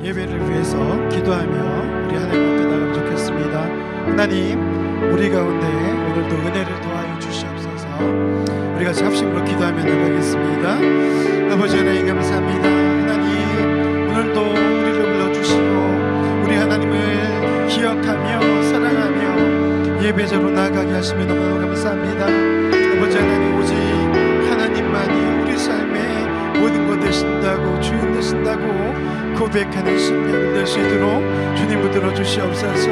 예배를 위해서 기도하며 우리 하나님 앞에 나가면 좋겠습니다. 하나님, 우리 가운데 오늘도 은혜를 도와여 주시옵소서. 우리가 합심으로 기도하며 나가겠습니다. 아버지 하나님 감사합니다. 하나님, 오늘도 우리를 불러주시고 우리 하나님을 기억하며 사랑하며 예배자로 나아가게 하시며 너무 감사합니다. 아버지 하나님, 오직 하나님만이 우리 삶의 모든 것 되신다고, 주인 되신다고 고백하는 심령을 될 수 있도록 주님 붙들어 주시옵소서.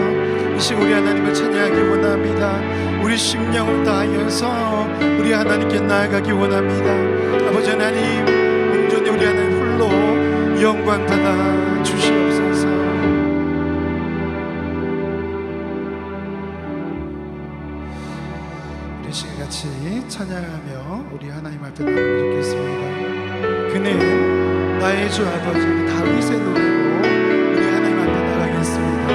이 시간 우리 하나님을 찬양하기 원합니다. 우리 심령을 다하여서 우리 하나님께 나아가기 원합니다. 아버지 하나님, 온전히 우리 하나님 홀로 영광 받아 주시옵소서. 우리 시간 같이 찬양하며 우리 하나님 앞에 나가면 좋겠습니다. 그는 나의 주 아버지, 다윗의 노래로 우리 하나님 앞에 나가겠습니다.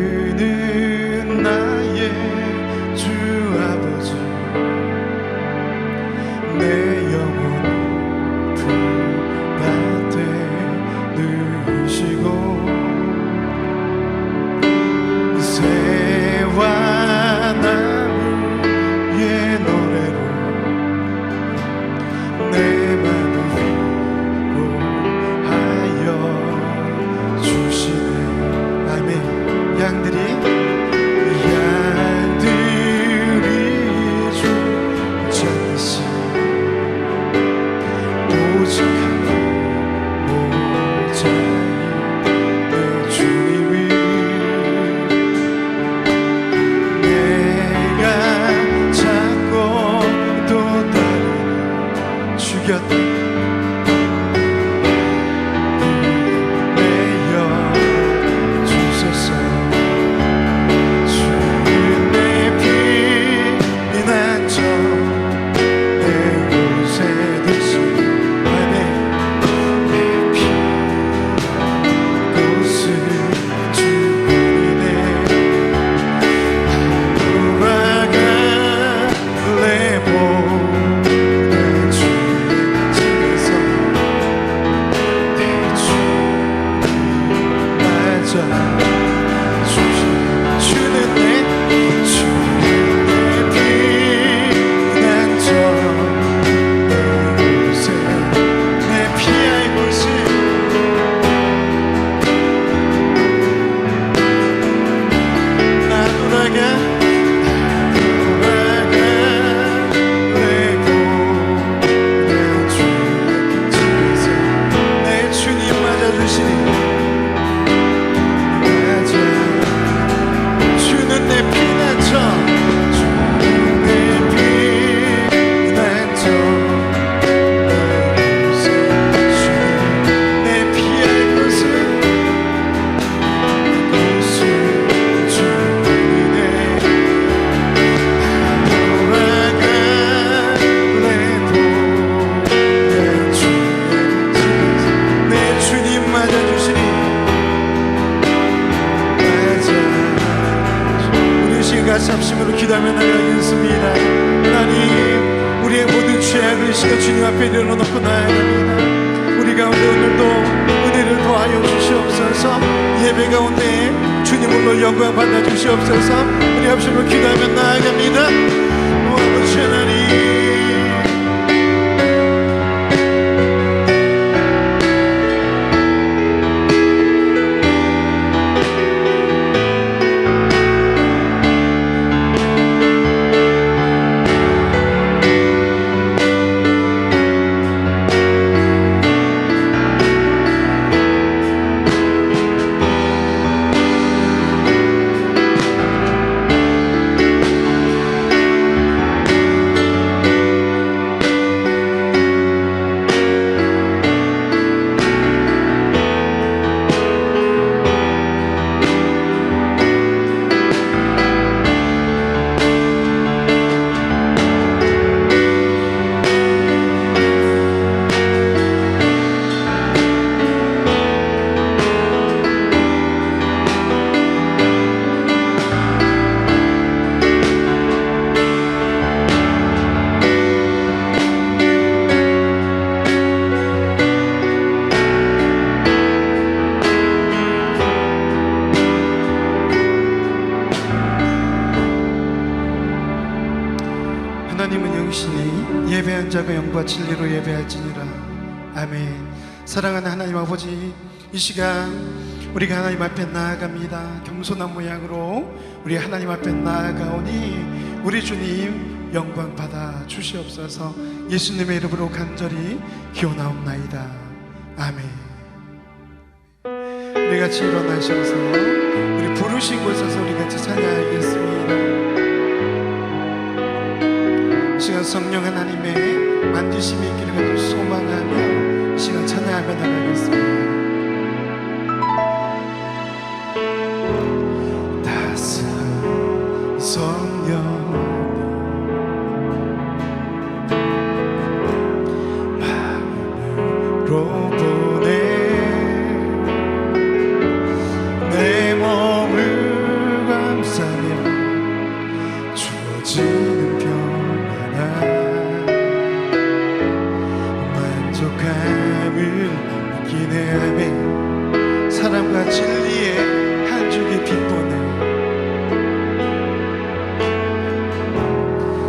그는 나의 주 아버지, 내 영혼 품받되 누시고 새와 나무의 노래로 내 맘을 위로하여 주시네. 아멘. 양들이 죽지 않으시 오직 모자이 내 주님이 내가 찾고 또 다른 죽였다 합심으로 기도하며 나가겠습니다. 하나님, 우리의 모든 죄악을 시켜 주님 앞에 내려놓고 나아갑니다. 우리 가운데 오늘도 은혜를 더하여 주시옵소서. 예배 가운데 주님으로 영광 받아 주시옵소서. 우리 합심으로 기도하며 나아갑니다. 아버지 하나님, 당신이 예배한 자가 영과 진리로 예배할지니라. 아멘. 사랑하는 하나님 아버지, 이 시간 우리가 하나님 앞에 나아갑니다. 겸손한 모양으로 우리 하나님 앞에 나아가오니 우리 주님 영광 받아 주시옵소서. 예수님의 이름으로 간절히 기원하옵나이다. 아멘. 우리 같이 일어나셔서 우리 부르신 곳에서 우리 같이 찬양하겠습니다. 이 시간 성령 하나님의 만지심이 있기를 가지고 소망하며 이 시간 찬양하며 나가겠습니다. 따스한 성령 마음으로 보내 내 몸을 감싸며 주어지는 평안한 만족함을 느끼네. 아멘. 사랑과 진리의 한 줄기 빛보네.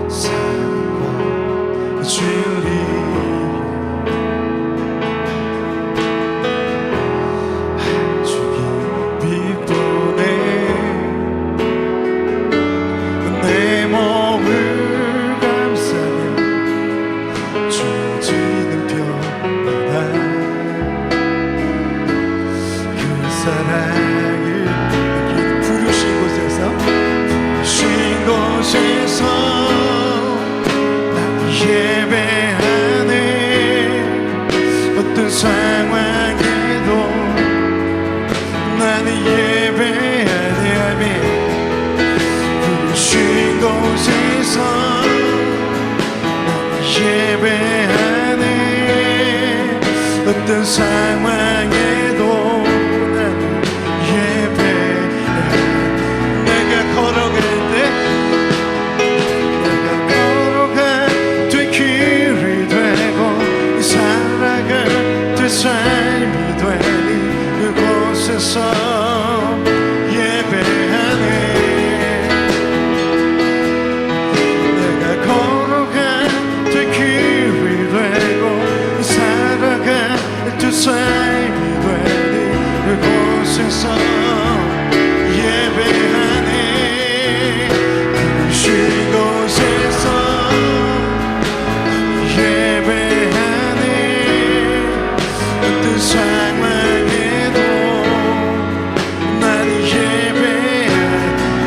사랑과 진리 한 줄기 빛보네. 내 몸을 감싸며 주어지는 평안한 그 사랑을 느끼는 부르신 곳에서 난 예배하네. 어떤 상황에도 나는 예배하네. 아멘. 부르신 곳에서 난 예배하네. 어떤 상황에도 나는 예배하네. 내가 걸어갈 때 삶이 되는 그곳에서 예배하네. 내가 걸어갈 때 길이 되고 살아갈 때 삶이 되는 그곳에서 예배하네. 부르신 곳에서 상황에도 나는 예배해.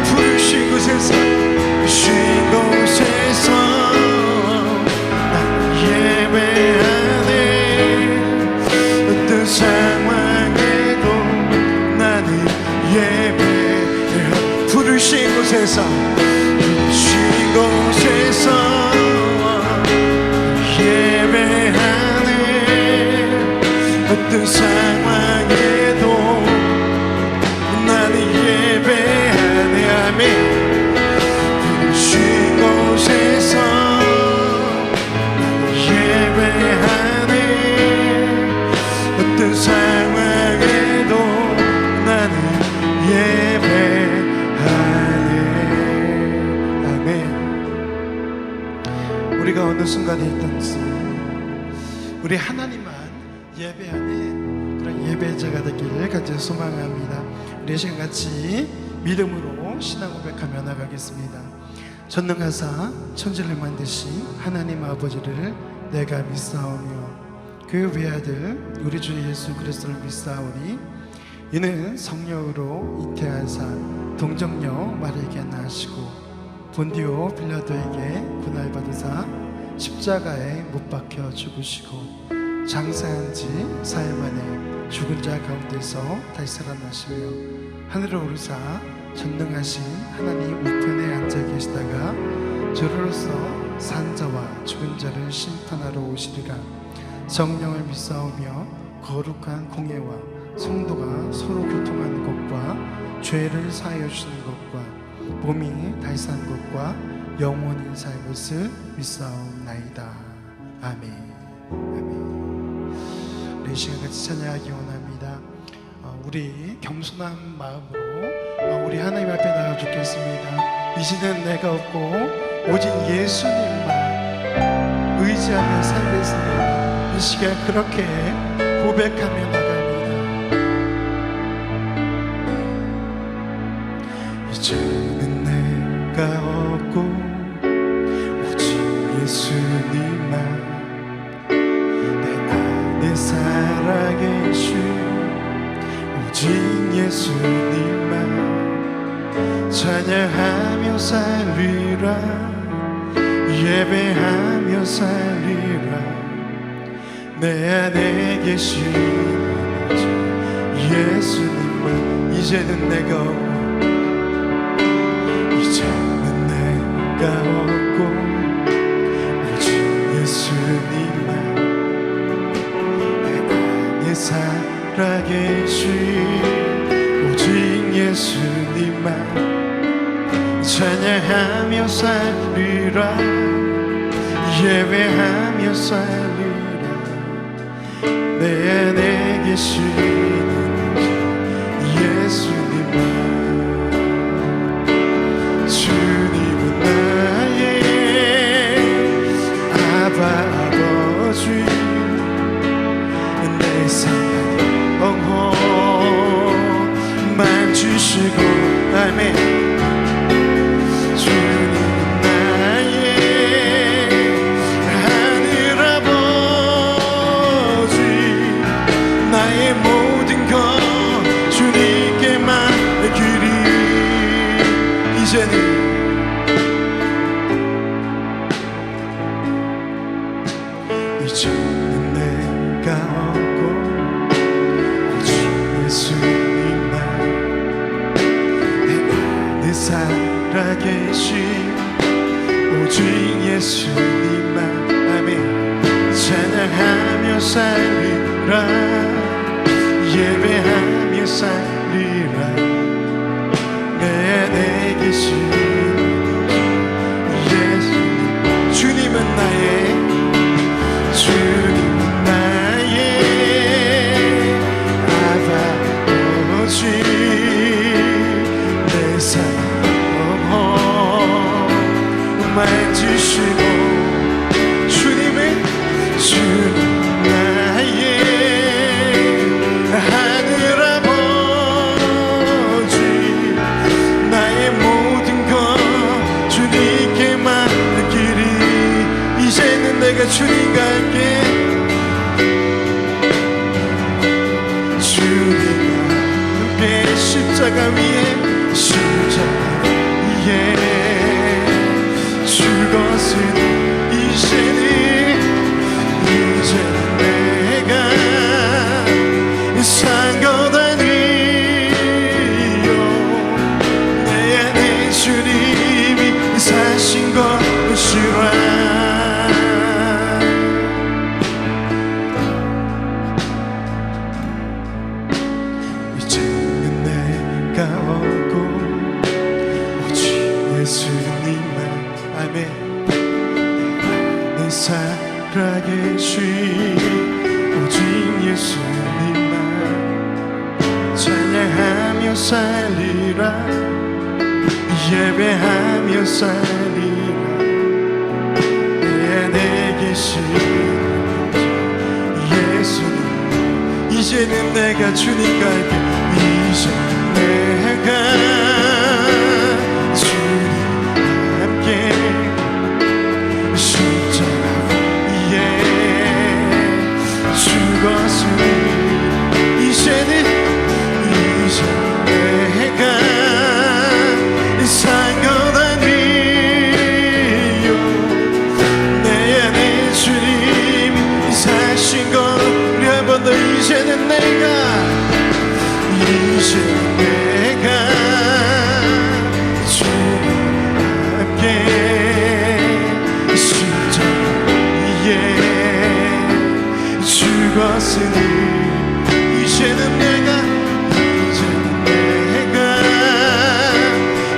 부르신 곳에서 부르신 곳에서 나는 예배하네. 어떤 상황에도 나는 예배해. 부르신 곳에서 부르신 곳에서 예배하네. 어떤 상황에도 나는 예배하네. 아멘. 부르신 곳에서 나는 예배하네. 어떤 상황에도 나는 예배하네. 아멘. 우리가 어느 순간에 있든지 우리 하나님만 예배하는 그런 예배자가 되기를 간절히 소망합니다. 우리 시간 같이 믿음으로 신앙 고백하며 나가겠습니다. 전능하사 천지를 만드신 하나님 아버지를 내가 믿사오며 그 외아들 우리 주 예수 그리스도를 믿사오니 이는 성령으로 잉태하사 동정녀 마리아에게 나시고 본디오 빌라도에게 고난받으사 십자가에 못 박혀 죽으시고 장사한 지 사흘 만에 죽은 자 가운데서 다시 살아나시며 하늘로 오르사 전능하신 하나님 우편에 앉아 계시다가 저로서 산 자와 죽은 자를 심판하러 오시리라. 성령을 믿사오며 거룩한 공예와 성도가 서로 교통하는 것과 죄를 사하여 주시는 것과 몸이 다시 산 것과 영원히 살 것을 믿사옵나이다. 아멘. 아멘. 우리 시간 같이 찬양하기 원합니다. 우리 겸손한 마음으로 우리 하나님 앞에 나가 죽겠습니다. 이 시대는 내가 없고 오직 예수님만 의지하며 살겠습니다. 이 시간 그렇게 고백하며 나갑니다. 이제는 내가 없고 오직 예수님만 내 안에 살아계신 오직 예수님만 찬양하며 살리라 예배하며 살리라 내 안에 계신 예수님만 이제는 내가 없고 오직 예수님만 내 안에 살아계신 오직 예수님만 찬양하며 살리라 예배하며 살리라 내 안에 계시는 예수님만 주님은 나의 아버지 내 삶의 영혼만 주시고 아멘 이제는 내가 없고 오직 예수님만 내 안에 살아계신 오직 예수님만 아멘 찬양하며 살리라 예배하며 살리라 내 안에 계신 예수님 주님은 나의 주님은 나의 아버지 내 삶을 만지시고 주님 나의 하늘아버지 나의 모든 것 주님께 맡기리 이제는 내가 주님과 함께 주님과 함께 십자가 위에 죽었으니 이제는 내가 산 것 아니요 내 안에 주님이 사신 것이라 이제는 내가 없고 오직 예수님만 아멘 내 살아계신 오직 예수님만 찬양하며 살리라 예배하며 살리라 내 안에 계신 예수님 이제는 내가 주님과 함께 이제는 내가 주님과 함께 죽었으니 이제는 내가 산 것 아니요 내 안에 주님이 사신 것 우리 한 번 더 이제는 내가 주님과 함께 십자가 위에 죽었으니 이제는 내가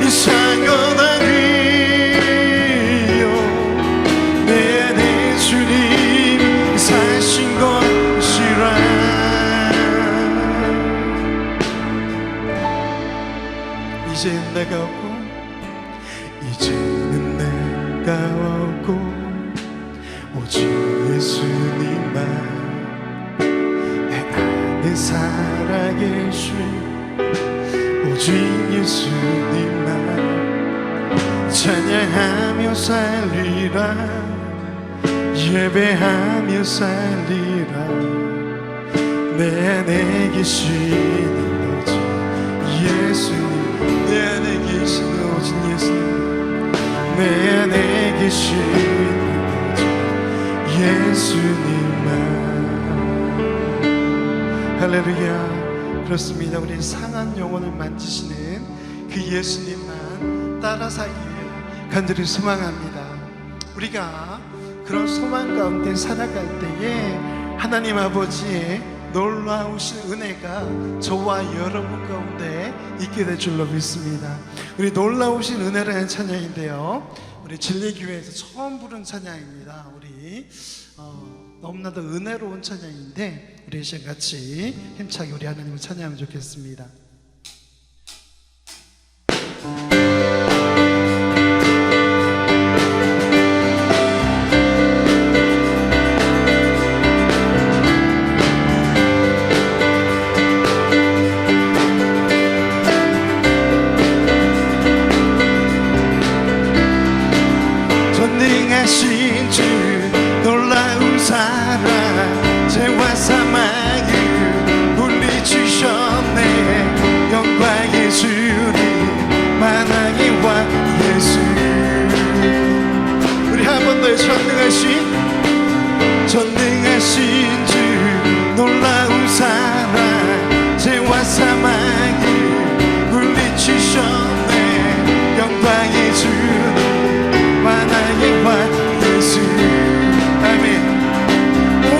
산 것 아니요 내 안에 주님 사신 것이라 이제는 내가 없고 이제는 내가 없고 오직 예수님만 내 안에 살아계신 오직 예수님만 찬양하며 살리라 예배하며 살리라 내 안에 계신 오직 예수님 내 안에 계신 오직 예수님 내 안에 계신 오직 예수님만 할렐루야. 그렇습니다. 우리 상한 영혼을 만지시는 그 예수님만 따라 살기를 간절히 소망합니다. 우리가 그런 소망 가운데 살아갈 때에 하나님 아버지의 놀라우신 은혜가 저와 여러분 가운데 있게 될 줄로 믿습니다. 우리 놀라우신 은혜라는 찬양인데요, 우리 진리교회에서 처음 부른 찬양입니다. 우리 너무나도 은혜로운 찬양인데 우리 시간 같이 힘차게 우리 하나님을 찬양하면 좋겠습니다. 전능하신 주 놀라운 사랑 죄와 사망을 물리치셨네 영광의 주님 만왕의 왕 예수 우리 한 번 더 전능하신 주 놀라운 사랑 죄와 사망을 물리치셨네 영광의 주님 만왕의 왕 예수 아멘. 온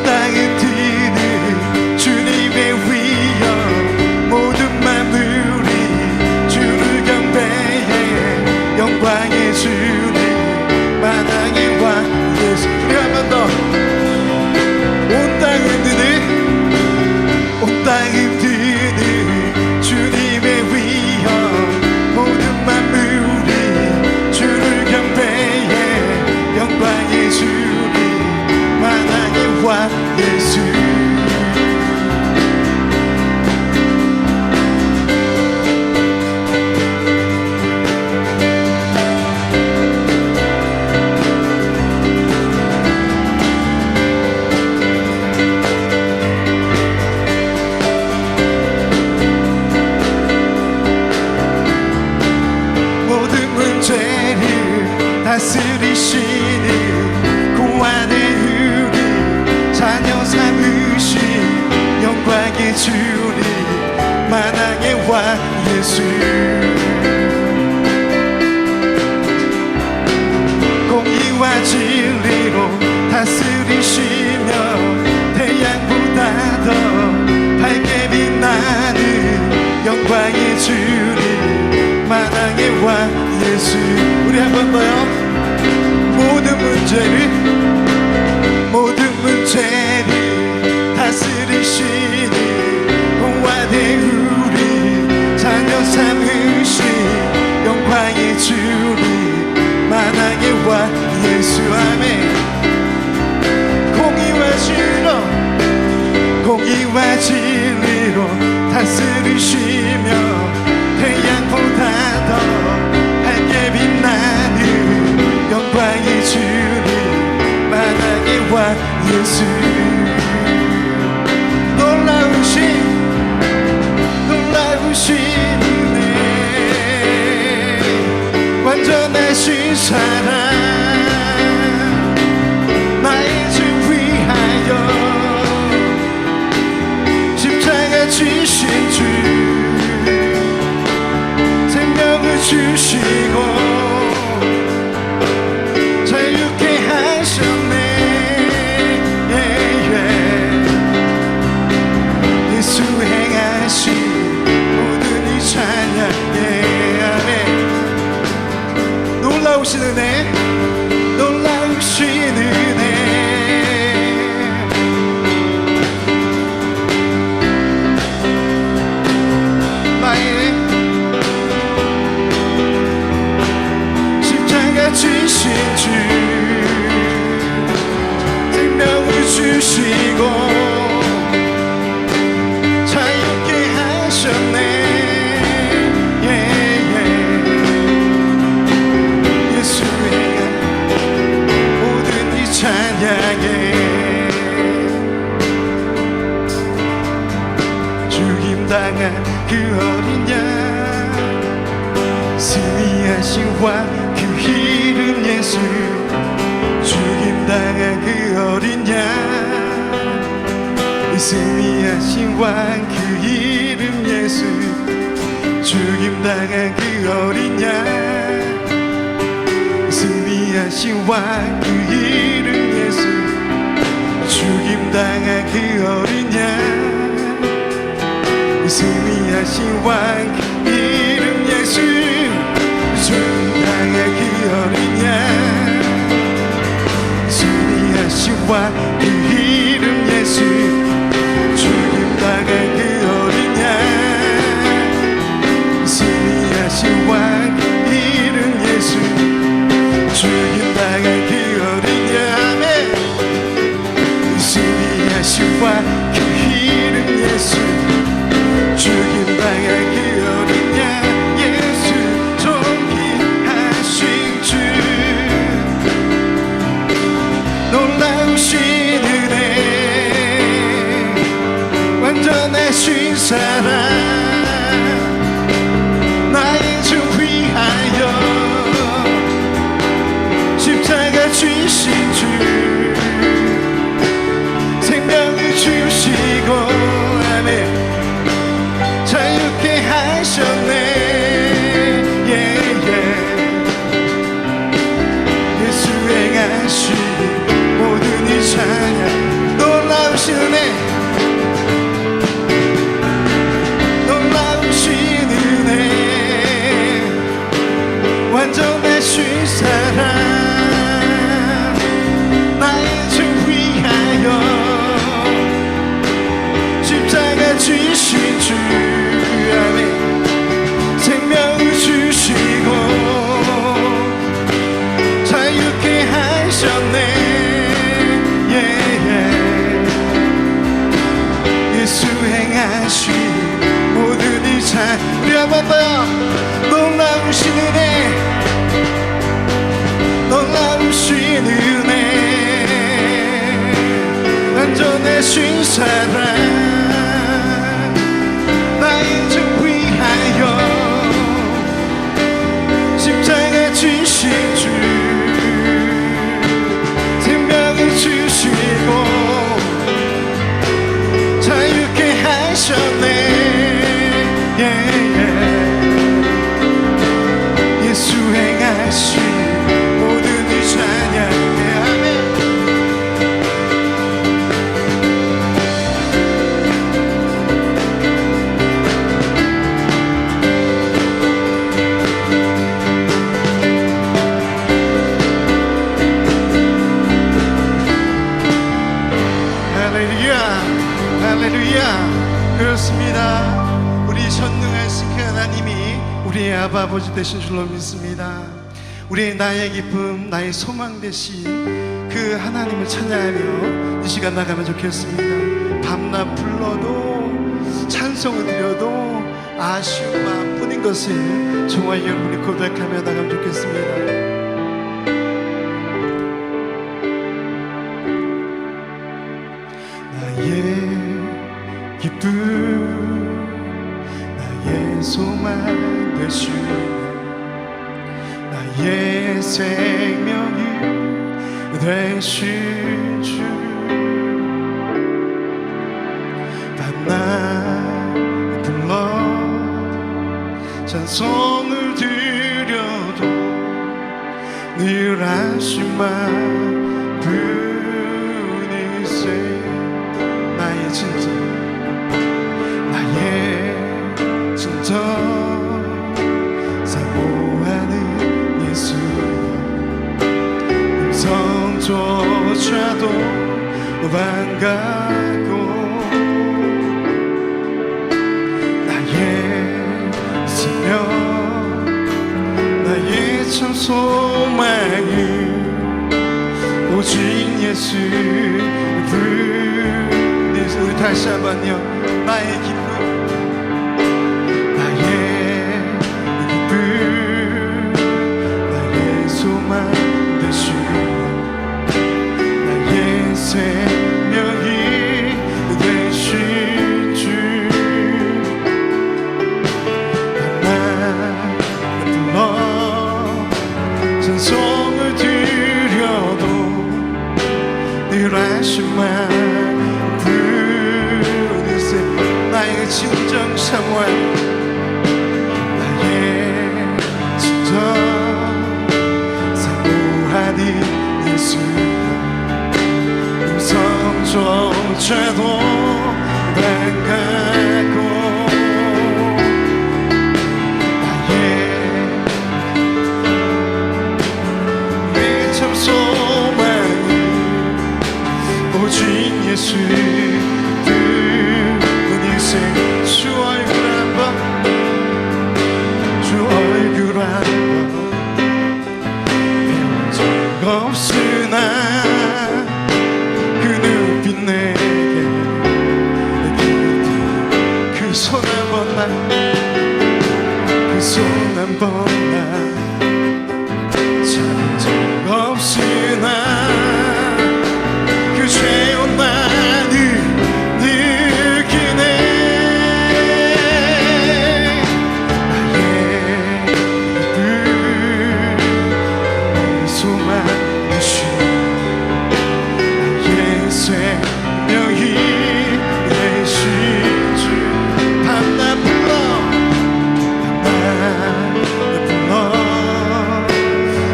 땅은 뛰는 주님의 위엄 모든 만물이 주를 경배해 영광의 주님 만왕의 왕 예수 우리 한 번 더 온 땅은 뛰는 주님의 위엄 모든 만물이 주를 경배해 영광의 주님 만왕의 왕 예수 다스리시는 구원의 우리 자녀 삼으신 영광의 주님 만왕의 왕 예수 공의와 진리로 다스리시며 태양보다 더 밝게 빛나는 영광의 주님 만왕의 왕 예수 우리 한 번 더요. 모든 문제를 다스리시니 공화된 우리 자녀 삼으신 영광의 주님 만왕의 왕 예수 아멘. 공의와 진리로 다스리시며 태양보다 더 밝게 빛나는 영광의 주님 만왕의 왕 예수 놀라우신 은혜 완전하신 사랑 나의 주 위하여 십자가 지신 주 생명을 주시고 자유케 하셨네 예수 행하신 모든 이 찬양 아멘. 놀라우신 은혜 나의 십자가 지신 주 어린 양 승리하신 왕 그 이름 예수 죽임당한 그 어린 양 승리하신 왕 그 이름 예수 죽임당한 그 어린 양 승리하신 왕 그 이름 예수 죽임당한 그 어린 양 승리하신 왕 그 이름 예수 죽임당한 그 어린 양 승리하신 왕 그 이름 예수 죽임당한 그 어린 양 승리하신 왕 그 이름 예수 죽임당한 그 어린 양 승리하신 왕 그 이름 예수 죽임당한 그 어린 양 예수 존귀하신 주 놀라우신 은혜 완전하신 사랑 나의 주 위하여 십자가 주신 주 생명을 주시고 아멘 자유케 하셨네 예수 행하신 모든 이 찬양 놀라우신 은혜 놀라우신 은혜 완전하신 사랑 나의 주 위하여 십자가 주신 주 아멘 생명을 주시고 자유케 하셨네 예수 행하신 모든 이 찬 우리 한번 더요 놀라우신 은혜 놀라우신 은혜 완전하신 사랑 나의 주 위하여 십자가 주신 주 생명을 주시고 자유케 하셨네 예수 행하신 모든 이 찬양 아멘 할렐루야 그렇습니다. 우리 전능하신 그 하나님이 우리의 아바 아버지 되신 줄로 믿습니다. 우리의 나의 기쁨 나의 소망 되신 그 하나님을 찬양하며 이 시간 나가면 좋겠습니다. 밤낮 불러도 찬송을 드려도 아쉬운 마음뿐인 것을 정말 여러분이 고백하며 나가면 좋겠습니다. 기쁨 나의 소망 되신 나의 생명이 되신 주 밤낮 불러 찬송을 드려도 늘 하신 말 뿐이세 나의 진짜 사모하는 예수 음성조차도 반갑고 나의 생명 나의 참 소망은 오직 예수 뿐이세 우리 다시 한번요 나의 기쁨 나의 생명이 되신 주 나의 진정 사모하 나의 진정 사모하는 예수 음성조차도 반갑고 나의 참 소망이 오직 예수 그 인생 주 얼굴 한번 주 얼굴 한번 배운 적 없으나 그 눈빛 내게 그 손 한 번만 그 손 한 번만 잡은 적 없으나 그 죄온 나를 느끼네 나의 내 소망 되신 나의 생명이 되신 주 밤낮 불러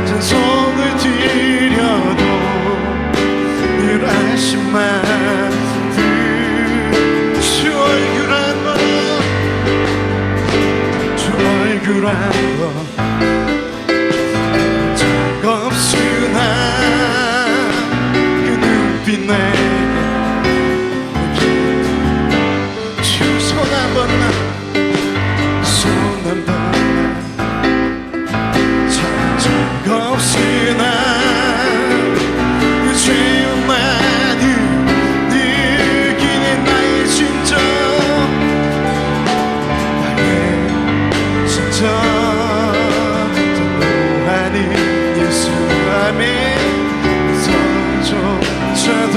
찬송을 드려도 늘 아심만 주 얼굴 한번 주 얼굴 한번 적 없으나 그 눈빛 내게 주 손 한 번만 손 한 번만 참은 적 없으나 그 죄만을 느끼는 나의 진정 나의 진정 사모하는 예수 아멘 성조차도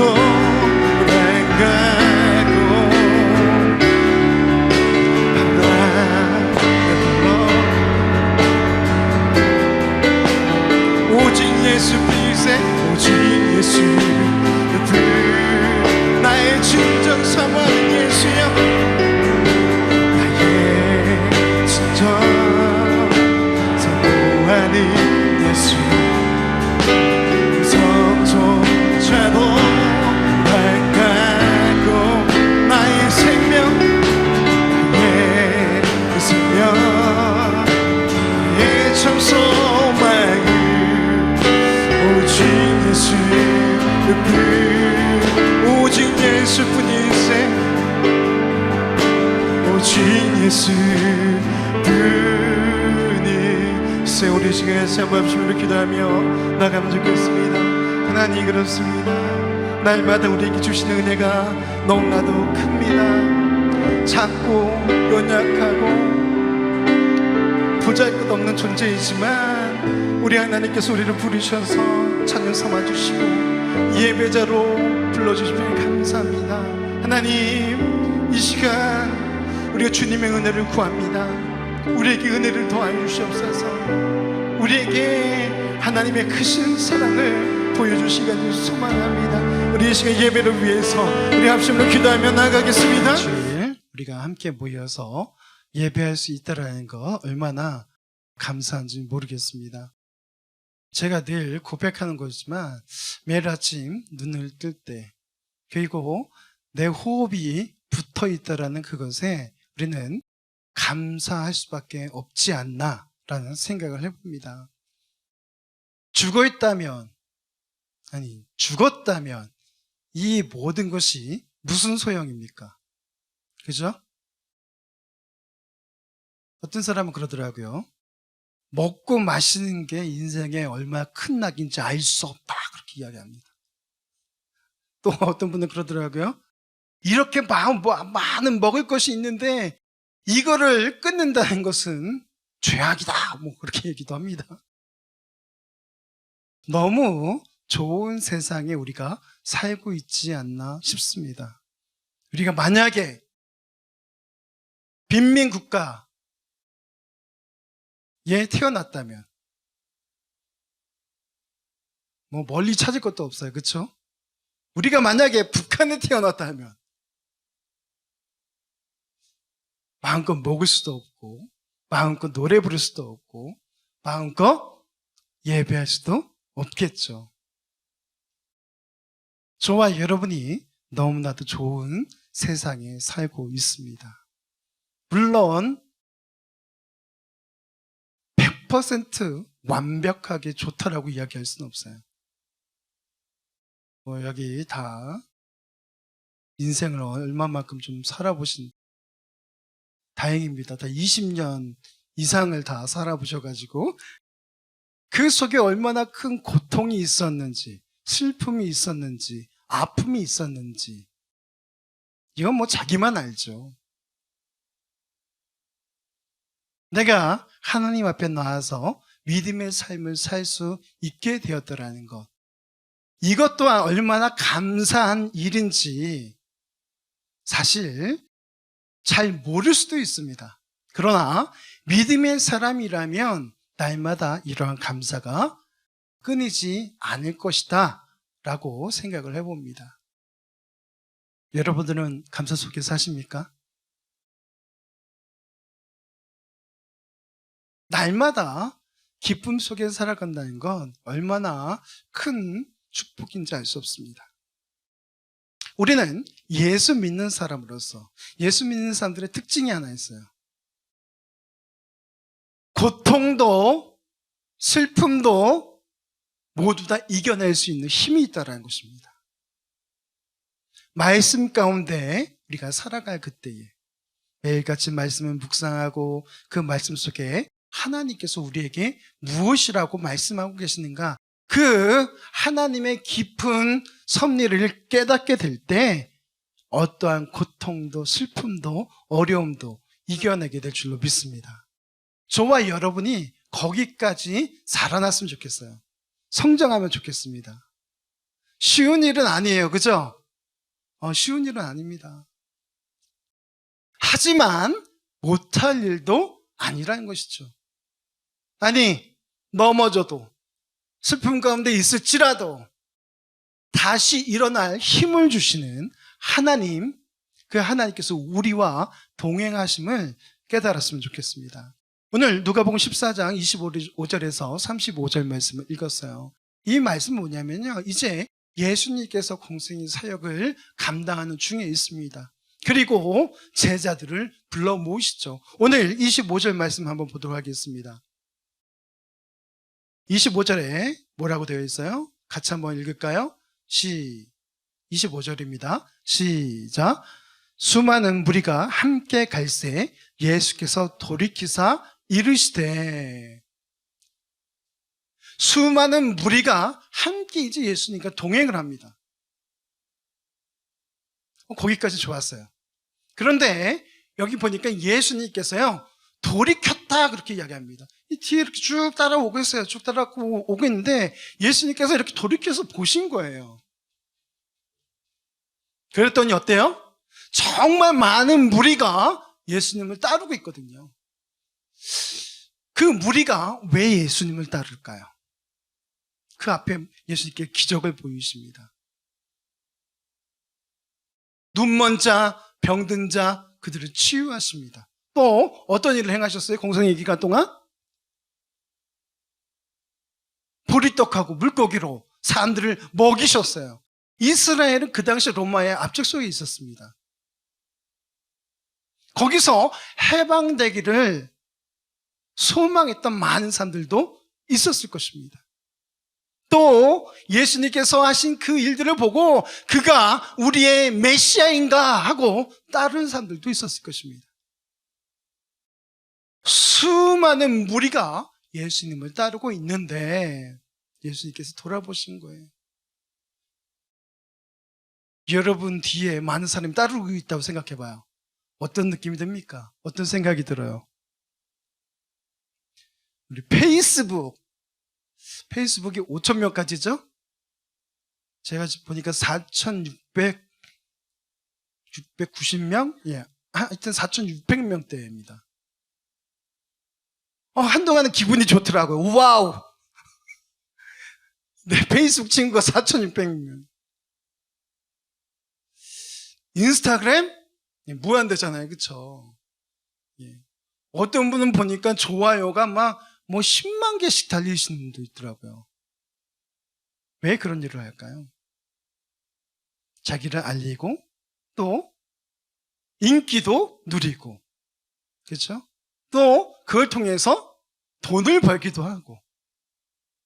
반갑고 밤낮 불러 오직 예수 빛에 오직 예수 그 나의 진정 사모하는 예수여 나의 진정 사모하는 예수 성조차도 반갑고 나의 생명 나의 생명 나의 참 소망이 오직 예수 그뿐 오직 예수뿐이세 오직 예수뿐이세 우리 시간에 한번 합심으로 기도하며 나가면 좋겠습니다. 하나님 그렇습니다. 날마다 우리에게 주시는 은혜가 너무나도 큽니다. 작고 연약하고 보잘것없는 존재이지만 우리 하나님께서 우리를 부르셔서 찬양 삼아주시고 예배자로 불러주시면 감사합니다. 하나님 이 시간 우리가 주님의 은혜를 구합니다. 우리에게 은혜를 더하여 주시옵소서. 우리에게 하나님의 크신 사랑을 보여주시기를 소망합니다. 우리 이 시간 예배를 위해서 우리 합심으로 기도하며 나가겠습니다. 주일 우리가 함께 모여서 예배할 수 있다라는 거 얼마나 감사한지 모르겠습니다. 제가 늘 고백하는 거지만 매일 아침 눈을 뜰 때 그리고 내 호흡이 붙어 있다라는 그것에 우리는 감사할 수밖에 없지 않나라는 생각을 해봅니다. 죽었다면 이 모든 것이 무슨 소용입니까? 그죠? 어떤 사람은 그러더라고요. 먹고 마시는 게 인생에 얼마나 큰 낙인지 알 수 없다 그렇게 이야기합니다. 또 어떤 분은 그러더라고요. 이렇게 많은 먹을 것이 있는데 이거를 끊는다는 것은 죄악이다 뭐 그렇게 얘기도 합니다. 너무 좋은 세상에 우리가 살고 있지 않나 싶습니다. 우리가 만약에 빈민국가에 태어났다면 뭐 멀리 찾을 것도 없어요. 그렇죠? 우리가 만약에 북한에 태어났다면 마음껏 먹을 수도 없고, 마음껏 노래 부를 수도 없고, 마음껏 예배할 수도 없겠죠. 저와 여러분이 너무나도 좋은 세상에 살고 있습니다. 물론 100% 완벽하게 좋다라고 이야기할 수는 없어요. 여기 다 인생을 얼마만큼 좀 살아보신, 다행입니다. 다 20년 이상을 다 살아보셔가지고 그 속에 얼마나 큰 고통이 있었는지, 슬픔이 있었는지, 아픔이 있었는지, 이건 뭐 자기만 알죠. 내가 하나님 앞에 나와서 믿음의 삶을 살 수 있게 되었더라는 것, 이것 또한 얼마나 감사한 일인지 사실 잘 모를 수도 있습니다. 그러나 믿음의 사람이라면 날마다 이러한 감사가 끊이지 않을 것이다 라고 생각을 해봅니다. 여러분들은 감사 속에 사십니까? 날마다 기쁨 속에 살아간다는 건 얼마나 큰 축복인지 알 수 없습니다. 우리는 예수 믿는 사람으로서, 예수 믿는 사람들의 특징이 하나 있어요. 고통도 슬픔도 모두 다 이겨낼 수 있는 힘이 있다는 것입니다. 말씀 가운데 우리가 살아갈 그때에 매일같이 말씀을 묵상하고 그 말씀 속에 하나님께서 우리에게 무엇이라고 말씀하고 계시는가, 그 하나님의 깊은 섭리를 깨닫게 될 때 어떠한 고통도 슬픔도 어려움도 이겨내게 될 줄로 믿습니다. 저와 여러분이 거기까지 살아났으면 좋겠어요. 성장하면 좋겠습니다. 쉬운 일은 아니에요, 그죠? 쉬운 일은 아닙니다. 하지만 못할 일도 아니라는 것이죠. 아니, 넘어져도 슬픔 가운데 있을지라도 다시 일어날 힘을 주시는 하나님, 그 하나님께서 우리와 동행하심을 깨달았으면 좋겠습니다. 오늘 누가복음 14장 25절에서 35절 말씀을 읽었어요. 이 말씀은 뭐냐면요, 이제 예수님께서 공생의 사역을 감당하는 중에 있습니다. 그리고 제자들을 불러 모으시죠. 오늘 25절 말씀 한번 보도록 하겠습니다. 25절에 뭐라고 되어 있어요? 같이 한번 읽을까요? 25절입니다. 시작. 수많은 무리가 함께 갈새 예수께서 돌이키사 이르시되, 수많은 무리가 함께 이제 예수님과 동행을 합니다. 거기까지 좋았어요. 그런데 여기 보니까 예수님께서요, 돌이켰다 그렇게 이야기합니다. 이 뒤에 이렇게 쭉 따라오고 있어요. 쭉 따라오고 있는데 예수님께서 이렇게 돌이켜서 보신 거예요. 그랬더니 어때요? 정말 많은 무리가 예수님을 따르고 있거든요. 그 무리가 왜 예수님을 따를까요? 그 앞에 예수님께 기적을 보이십니다. 눈먼 자, 병든 자, 그들을 치유하십니다. 또 어떤 일을 행하셨어요? 공생의 기간 동안? 보리떡하고 물고기로 사람들을 먹이셨어요. 이스라엘은 그 당시 로마의 압축 속에 있었습니다. 거기서 해방되기를 소망했던 많은 사람들도 있었을 것입니다. 또 예수님께서 하신 그 일들을 보고 그가 우리의 메시아인가 하고 따르는 사람들도 있었을 것입니다. 수많은 무리가 예수님을 따르고 있는데 예수님께서 돌아보신 거예요. 여러분 뒤에 많은 사람이 따르고 있다고 생각해 봐요. 어떤 느낌이 듭니까? 어떤 생각이 들어요? 우리 페이스북이 5,000명까지죠? 제가 보니까 4,690명? 예. 하여튼 4,600명대입니다. 한동안은 기분이 좋더라고요. 와우! 내 페이스북 친구가 4,600명. 인스타그램? 무한대잖아요. 그쵸? 어떤 분은 보니까 좋아요가 막 뭐 10만 개씩 달리시는 분도 있더라고요. 왜 그런 일을 할까요? 자기를 알리고 또 인기도 누리고, 그렇죠? 또 그걸 통해서 돈을 벌기도 하고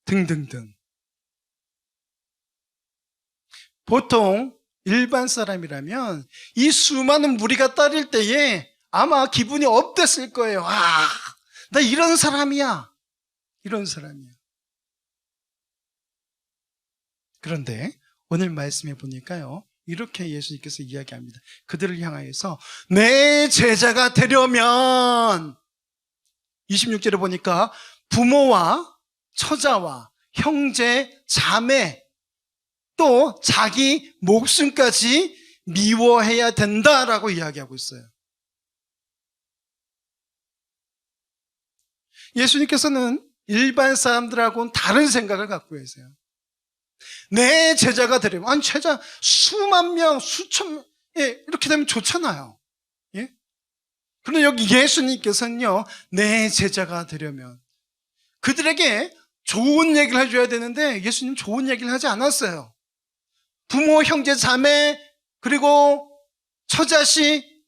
등등등. 보통 일반 사람이라면 이 수많은 무리가 따를 때에 아마 기분이 업됐을 거예요. 아, 나 이런 사람이야. 이런 사람이야. 그런데 오늘 말씀해 보니까요, 이렇게 예수님께서 이야기합니다. 그들을 향하여서 내 제자가 되려면 26절에 보니까 부모와 처자와 형제, 자매 또 자기 목숨까지 미워해야 된다라고 이야기하고 있어요. 예수님께서는 일반 사람들하고는 다른 생각을 갖고 계세요. 내 제자가 되려면, 아니 제자 수만 명, 수천 명, 예, 이렇게 되면 좋잖아요. 예? 그런데 여기 예수님께서는요, 내 제자가 되려면 그들에게 좋은 얘기를 해줘야 되는데 예수님 좋은 얘기를 하지 않았어요. 부모, 형제, 자매, 그리고 처자식,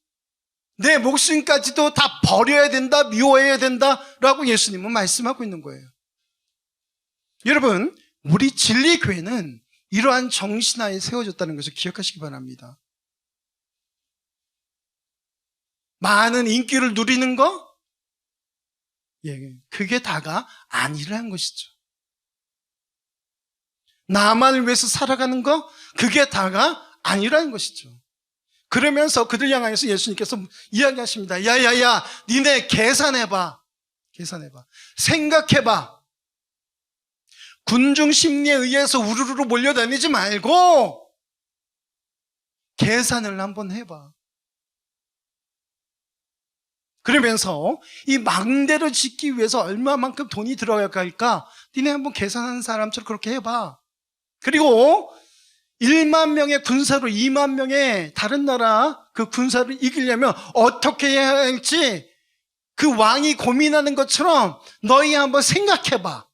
내 목숨까지도 다 버려야 된다, 미워해야 된다라고 예수님은 말씀하고 있는 거예요. 여러분, 우리 진리교회는 이러한 정신하에 세워졌다는 것을 기억하시기 바랍니다. 많은 인기를 누리는 거? 예, 그게 다가 아니라는 것이죠. 나만을 위해서 살아가는 거? 그게 다가 아니라는 것이죠. 그러면서 그들 향하여서 예수님께서 이야기하십니다. 야야야, 니네 계산해봐. 계산해봐. 생각해봐. 군중 심리에 의해서 우르르 몰려다니지 말고 계산을 한번 해봐. 그러면서 이 망대를 짓기 위해서 얼마만큼 돈이 들어갈까? 니네 한번 계산하는 사람처럼 그렇게 해봐. 그리고 1만 명의 군사로 2만 명의 다른 나라 그 군사를 이기려면 어떻게 해야 할지 그 왕이 고민하는 것처럼 너희 한번 생각해봐.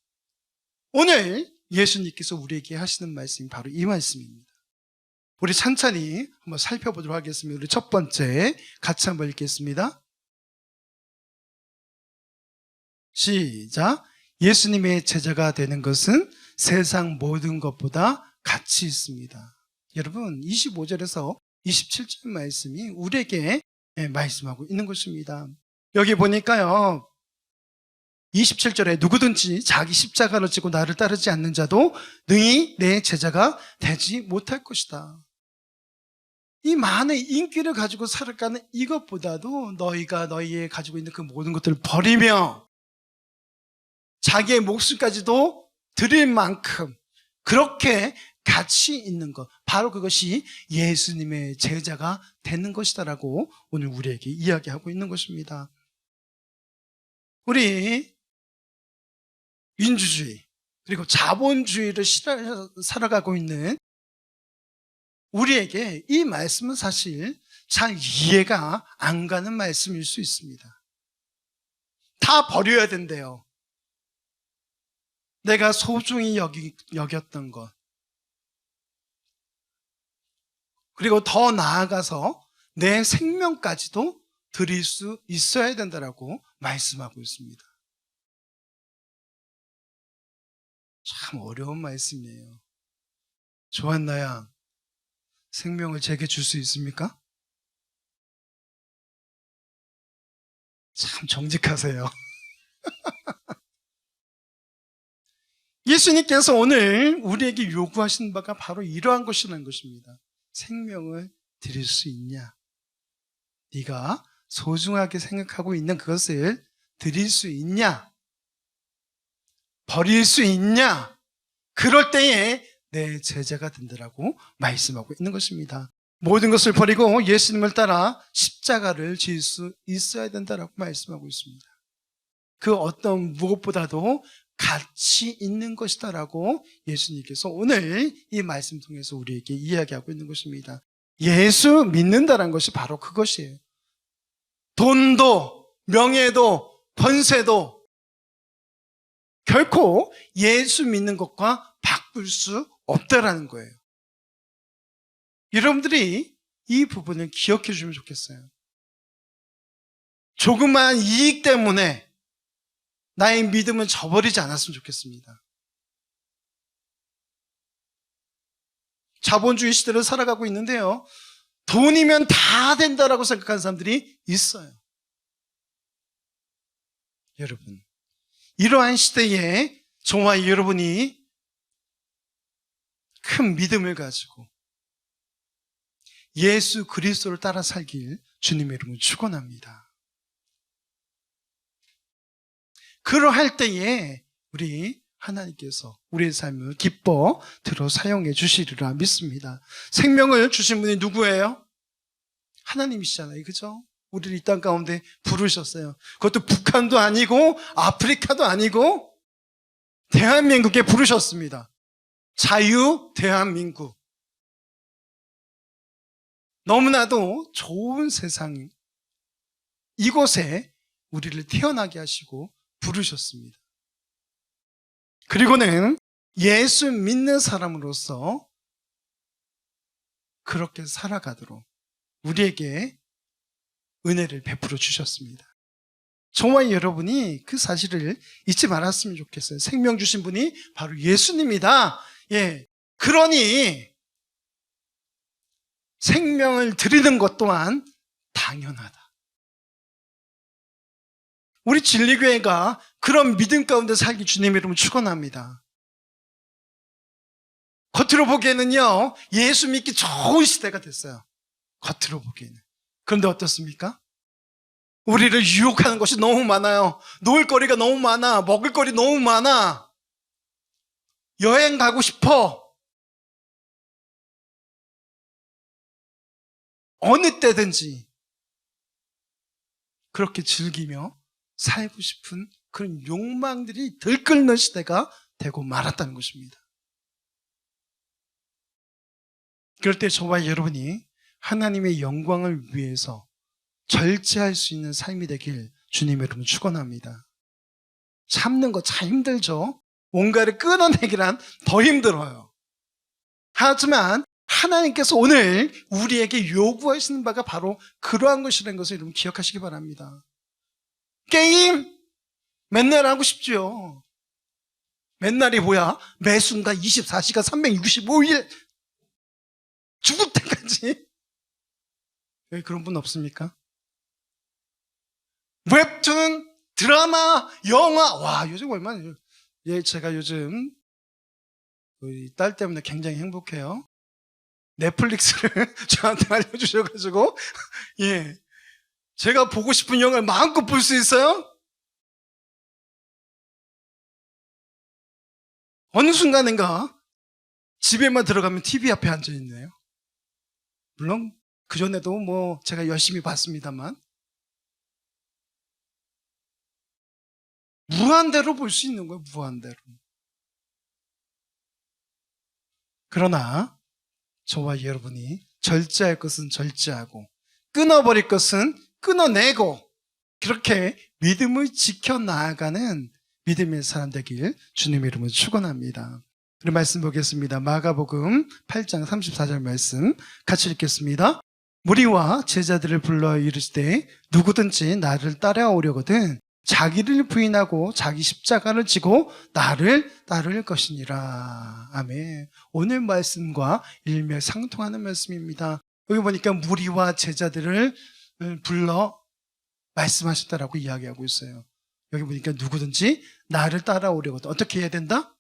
오늘 예수님께서 우리에게 하시는 말씀이 바로 이 말씀입니다. 우리 찬찬히 한번 살펴보도록 하겠습니다. 우리 첫 번째 같이 한번 읽겠습니다. 시작. 예수님의 제자가 되는 것은 세상 모든 것보다 가치 있습니다. 여러분, 25절에서 27절 말씀이 우리에게 말씀하고 있는 것입니다. 여기 보니까요, 27절에 누구든지 자기 십자가를 지고 나를 따르지 않는 자도 능히 내 제자가 되지 못할 것이다. 이 많은 인기를 가지고 살아가는 이것보다도 너희가 너희의 가지고 있는 그 모든 것들을 버리며 자기의 목숨까지도 드릴 만큼 그렇게 가치 있는 것, 바로 그것이 예수님의 제자가 되는 것이다라고 오늘 우리에게 이야기하고 있는 것입니다. 우리 민주주의 그리고 자본주의를 살아가고 있는 우리에게 이 말씀은 사실 잘 이해가 안 가는 말씀일 수 있습니다. 다 버려야 된대요. 내가 소중히 여겼던 것, 그리고 더 나아가서 내 생명까지도 드릴 수 있어야 된다라고 말씀하고 있습니다. 참 어려운 말씀이에요. 조한나 양, 생명을 제게 줄 수 있습니까? 참 정직하세요. 예수님께서 오늘 우리에게 요구하시는 바가 바로 이러한 것이라는 것입니다. 생명을 드릴 수 있냐? 네가 소중하게 생각하고 있는 그것을 드릴 수 있냐? 버릴 수 있냐? 그럴 때에 내 제자가 된다라고 말씀하고 있는 것입니다. 모든 것을 버리고 예수님을 따라 십자가를 질 수 있어야 된다라고 말씀하고 있습니다. 그 어떤 무엇보다도 가치 있는 것이다라고 예수님께서 오늘 이 말씀 통해서 우리에게 이야기하고 있는 것입니다. 예수 믿는다는 것이 바로 그것이에요. 돈도 명예도, 권세도 결코 예수 믿는 것과 바꿀 수 없다라는 거예요. 여러분들이 이 부분을 기억해 주면 좋겠어요. 조그마한 이익 때문에 나의 믿음을 저버리지 않았으면 좋겠습니다. 자본주의 시대를 살아가고 있는데요, 돈이면 다 된다라고 생각하는 사람들이 있어요. 여러분, 이러한 시대에 저와 여러분이 큰 믿음을 가지고 예수 그리스도를 따라 살길 주님의 이름으로 축원합니다. 그러할 때에 우리 하나님께서 우리의 삶을 기뻐 들어 사용해 주시리라 믿습니다. 생명을 주신 분이 누구예요? 하나님이시잖아요. 그죠? 우리를 이 땅 가운데 부르셨어요. 그것도 북한도 아니고 아프리카도 아니고 대한민국에 부르셨습니다. 자유 대한민국. 너무나도 좋은 세상, 이곳에 우리를 태어나게 하시고 부르셨습니다. 그리고는 예수 믿는 사람으로서 그렇게 살아가도록 우리에게 은혜를 베풀어 주셨습니다. 저와 여러분이 그 사실을 잊지 말았으면 좋겠어요. 생명 주신 분이 바로 예수님이다. 예. 그러니 생명을 드리는 것 또한 당연하다. 우리 진리교회가 그런 믿음 가운데 살기 주님의 이름으로 축원합니다. 겉으로 보기에는요, 예수 믿기 좋은 시대가 됐어요. 겉으로 보기에는. 그런데 어떻습니까? 우리를 유혹하는 것이 너무 많아요. 놀 거리가 너무 많아. 먹을 거리 너무 많아. 여행 가고 싶어. 어느 때든지 그렇게 즐기며 살고 싶은 그런 욕망들이 들끓는 시대가 되고 말았다는 것입니다. 그럴 때 저와 여러분이 하나님의 영광을 위해서 절제할 수 있는 삶이 되길 주님의 이름으로 축원합니다. 참는 거 참 힘들죠. 뭔가를 끊어내기란 더 힘들어요. 하지만 하나님께서 오늘 우리에게 요구하시는 바가 바로 그러한 것이라는 것을 여러분 기억하시기 바랍니다. 게임 맨날 하고 싶죠. 맨날이 뭐야? 매 순간 24시간 365일 죽을 때까지. 왜 그런 분 없습니까? 웹툰, 드라마, 영화. 와, 요즘 얼마나. 예, 제가 요즘 우리 딸 때문에 굉장히 행복해요. 넷플릭스를 저한테 알려주셔가지고, 예. 제가 보고 싶은 영화를 마음껏 볼 수 있어요? 어느 순간인가 집에만 들어가면 TV 앞에 앉아있네요. 물론 그전에도 뭐 제가 열심히 봤습니다만 무한대로 볼 수 있는 거예요. 무한대로. 그러나 저와 여러분이 절제할 것은 절제하고 끊어버릴 것은 끊어내고 그렇게 믿음을 지켜나가는 믿음의 사람 되길 주님의 이름으로 축원합니다. 우리 말씀 보겠습니다. 마가복음 8장 34절 말씀 같이 읽겠습니다. 무리와 제자들을 불러 이르시되 누구든지 나를 따라오려거든 자기를 부인하고 자기 십자가를 지고 나를 따를 것이니라. 아멘. 오늘 말씀과 일맥상통하는 말씀입니다. 여기 보니까 무리와 제자들을 불러 말씀하셨다라고 이야기하고 있어요. 여기 보니까 누구든지 나를 따라오려거든 어떻게 해야 된다?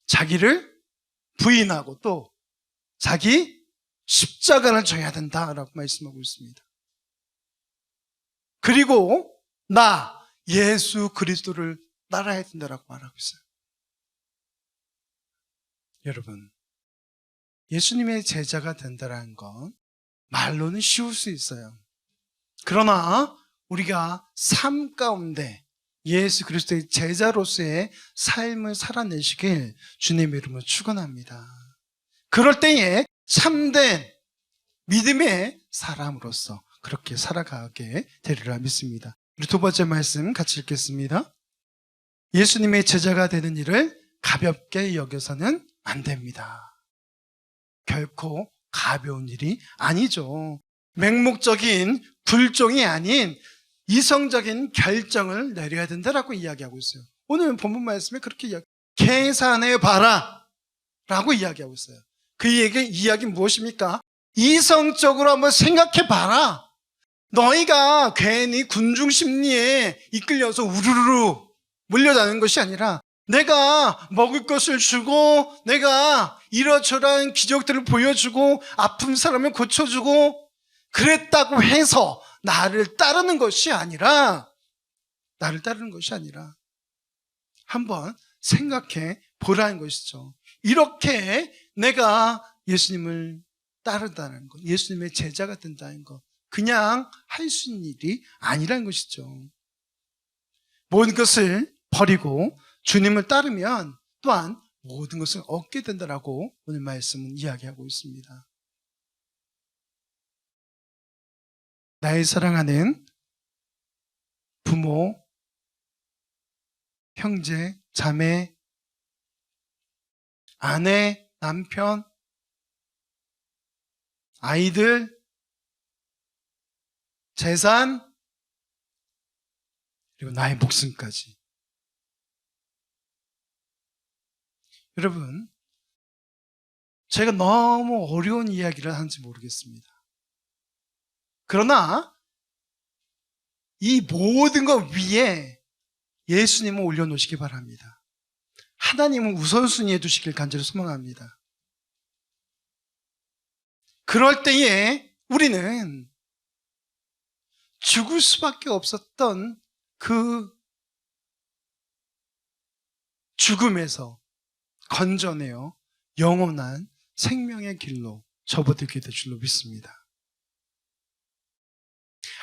자기를 부인하고 또 자기 십자가를 져야 된다라고 말씀하고 있습니다. 그리고 나 예수 그리스도를 따라야 된다라고 말하고 있어요. 여러분, 예수님의 제자가 된다는 건 말로는 쉬울 수 있어요. 그러나 우리가 삶 가운데 예수 그리스도의 제자로서의 삶을 살아내시길 주님의 이름으로 축원합니다. 그럴 때에 참된 믿음의 사람으로서 그렇게 살아가게 되리라 믿습니다. 우리 두 번째 말씀 같이 읽겠습니다. 예수님의 제자가 되는 일을 가볍게 여겨서는 안 됩니다. 결코 가벼운 일이 아니죠. 맹목적인 굴종이 아닌 이성적인 결정을 내려야 된다라고 이야기하고 있어요. 오늘 본문 말씀에 그렇게 계산해봐라 라고 이야기하고 있어요. 그 이야기 무엇입니까? 이성적으로 한번 생각해봐라. 너희가 괜히 군중심리에 이끌려서 우르르 몰려다니는 것이 아니라 내가 먹을 것을 주고 내가 이러저러한 기적들을 보여주고 아픈 사람을 고쳐주고 그랬다고 해서 나를 따르는 것이 아니라 한번 생각해 보라는 것이죠. 이렇게 내가 예수님을 따른다는 것, 예수님의 제자가 된다는 것, 그냥 할 수 있는 일이 아니라는 것이죠. 모든 것을 버리고 주님을 따르면 또한 모든 것을 얻게 된다라고 오늘 말씀은 이야기하고 있습니다. 나의 사랑하는 부모, 형제, 자매, 아내, 남편, 아이들, 재산, 그리고 나의 목숨까지. 여러분, 제가 너무 어려운 이야기를 하는지 모르겠습니다. 그러나 이 모든 것 위에 예수님을 올려놓으시기 바랍니다. 하나님은 우선순위에 두시길 간절히 소망합니다. 그럴 때에 우리는 죽을 수밖에 없었던 그 죽음에서 건져내어 영원한 생명의 길로 접어들게 될 줄로 믿습니다.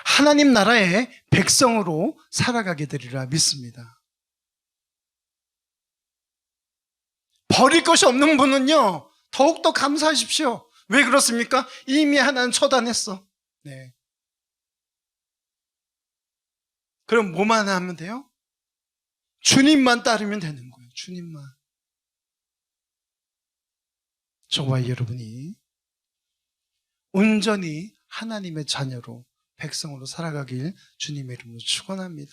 하나님 나라의 백성으로 살아가게 되리라 믿습니다. 버릴 것이 없는 분은요, 더욱더 감사하십시오. 왜 그렇습니까? 이미 하나는 처단했어. 네. 그럼 뭐만 하면 돼요? 주님만 따르면 되는 거예요. 주님만. 저와 여러분이 온전히 하나님의 자녀로 백성으로 살아가길 주님의 이름으로 축원합니다.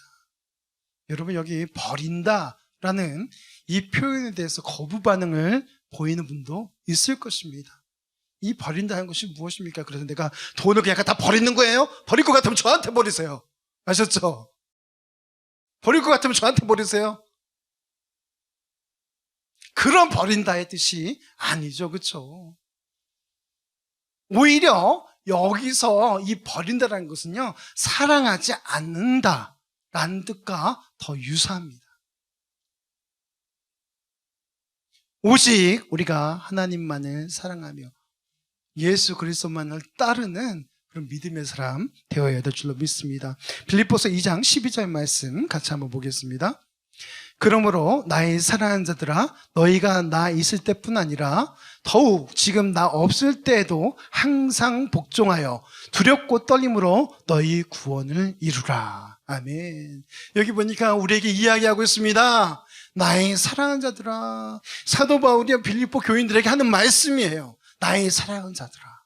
여러분, 여기 버린다라는 이 표현에 대해서 거부 반응을 보이는 분도 있을 것입니다. 이 버린다는 것이 무엇입니까? 그래서 내가 돈을 그냥 다 버리는 거예요? 버릴 것 같으면 저한테 버리세요. 아셨죠? 버릴 것 같으면 저한테 버리세요. 그런 버린다의 뜻이 아니죠. 그렇죠? 오히려 여기서 이 버린다라는 것은요, 사랑하지 않는다라는 뜻과 더 유사합니다. 오직 우리가 하나님만을 사랑하며 예수 그리스도만을 따르는 그런 믿음의 사람 되어야 될 줄로 믿습니다. 빌립보서 2장 12절 말씀 같이 한번 보겠습니다. 그러므로 나의 사랑하는 자들아, 너희가 나 있을 때뿐 아니라 더욱 지금 나 없을 때에도 항상 복종하여 두렵고 떨림으로 너희 구원을 이루라. 아멘. 여기 보니까 우리에게 이야기하고 있습니다. 나의 사랑하는 자들아. 사도 바울이 빌립보 교인들에게 하는 말씀이에요. 나의 사랑하는 자들아.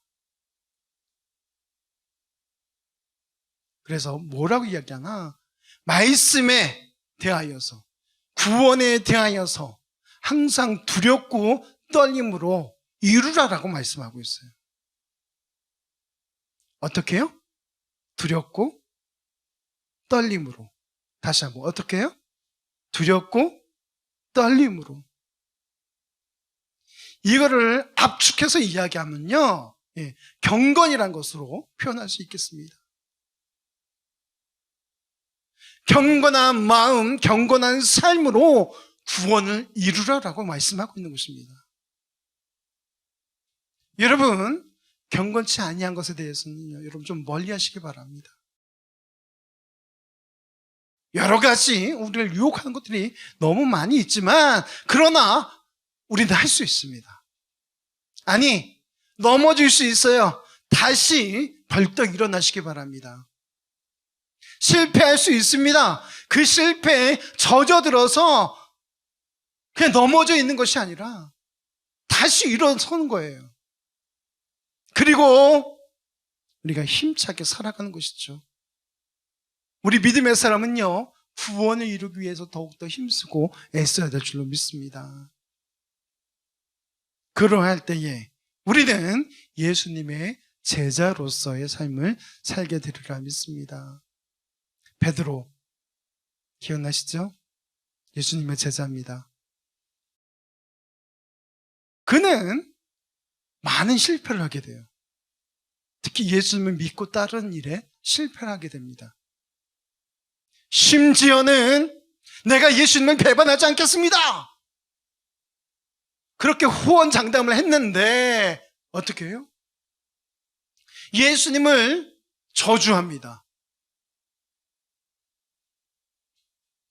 그래서 뭐라고 이야기하나? 말씀에 대하여서, 구원에 대하여서 항상 두렵고 떨림으로 이루라라고 말씀하고 있어요. 어떻게 해요? 두렵고 떨림으로. 다시 한번 어떻게 해요? 두렵고 떨림으로. 이거를 압축해서 이야기하면요, 경건이라는 것으로 표현할 수 있겠습니다. 경건한 마음, 경건한 삶으로 구원을 이루라라고 말씀하고 있는 것입니다. 여러분, 경건치 아니한 것에 대해서는요, 여러분 좀 멀리 하시기 바랍니다. 여러 가지 우리를 유혹하는 것들이 너무 많이 있지만, 그러나 우리는 할 수 있습니다. 아니, 넘어질 수 있어요. 다시 벌떡 일어나시기 바랍니다. 실패할 수 있습니다. 그 실패에 젖어들어서 그냥 넘어져 있는 것이 아니라 다시 일어서는 거예요. 그리고 우리가 힘차게 살아가는 것이죠. 우리 믿음의 사람은요, 구원을 이루기 위해서 더욱더 힘쓰고 애써야 될 줄로 믿습니다. 그러할 때에 우리는 예수님의 제자로서의 삶을 살게 되리라 믿습니다. 베드로 기억나시죠? 예수님의 제자입니다. 그는 많은 실패를 하게 돼요. 특히 예수님을 믿고 따르는 일에 실패를 하게 됩니다. 심지어는 내가 예수님을 배반하지 않겠습니다, 그렇게 호언장담을 했는데 어떻게 해요? 예수님을 저주합니다.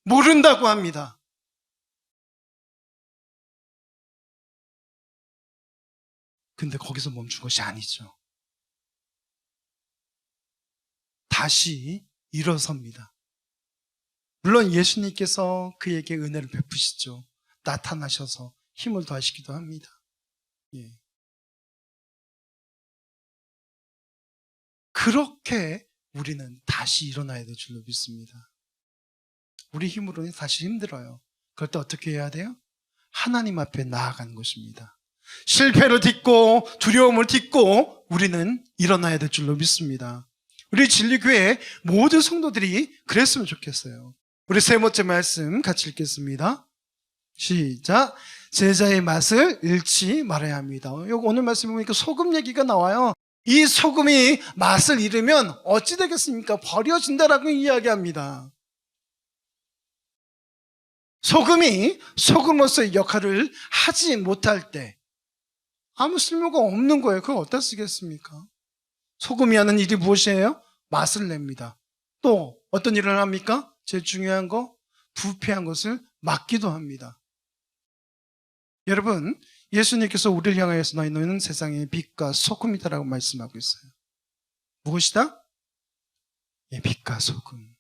모른다고 합니다. 근데 거기서 멈춘 것이 아니죠. 다시 일어섭니다. 물론 예수님께서 그에게 은혜를 베푸시죠. 나타나셔서 힘을 더하시기도 합니다. 예. 그렇게 우리는 다시 일어나야 될 줄로 믿습니다. 우리 힘으로는 사실 힘들어요. 그럴 때 어떻게 해야 돼요? 하나님 앞에 나아가는 것입니다. 실패를 딛고 두려움을 딛고 우리는 일어나야 될 줄로 믿습니다. 우리 진리교회 모든 성도들이 그랬으면 좋겠어요. 우리 세 번째 말씀 같이 읽겠습니다. 시작. 제자의 맛을 잃지 말아야 합니다. 오늘 말씀 보니까 소금 얘기가 나와요. 이 소금이 맛을 잃으면 어찌 되겠습니까? 버려진다라고 이야기합니다. 소금이 소금으로서의 역할을 하지 못할 때 아무 쓸모가 없는 거예요. 그걸 어디다 쓰겠습니까? 소금이 하는 일이 무엇이에요? 맛을 냅니다. 또 어떤 일을 합니까? 제일 중요한 거, 부패한 것을 막기도 합니다. 여러분, 예수님께서 우리를 향하여서 너희는 세상의 빛과 소금이다라고 말씀하고 있어요. 무엇이다? 예, 빛과 소금.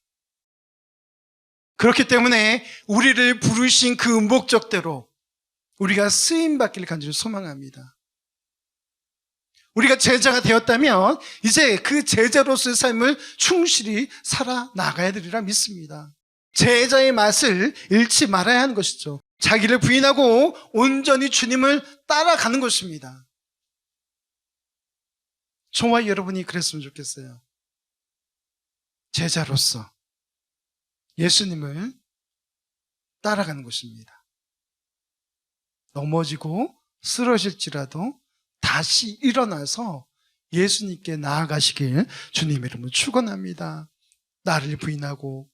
그렇기 때문에 우리를 부르신 그 목적대로 우리가 쓰임받기를 간절히 소망합니다. 우리가 제자가 되었다면 이제 그 제자로서의 삶을 충실히 살아나가야 되리라 믿습니다. 제자의 맛을 잃지 말아야 하는 것이죠. 자기를 부인하고 온전히 주님을 따라가는 것입니다. 저와 여러분이 그랬으면 좋겠어요. 제자로서 예수님을 따라가는 것입니다. 넘어지고 쓰러질지라도 다시 일어나서 예수님께 나아가시길 주님 이름으로 축원합니다. 나를 부인하고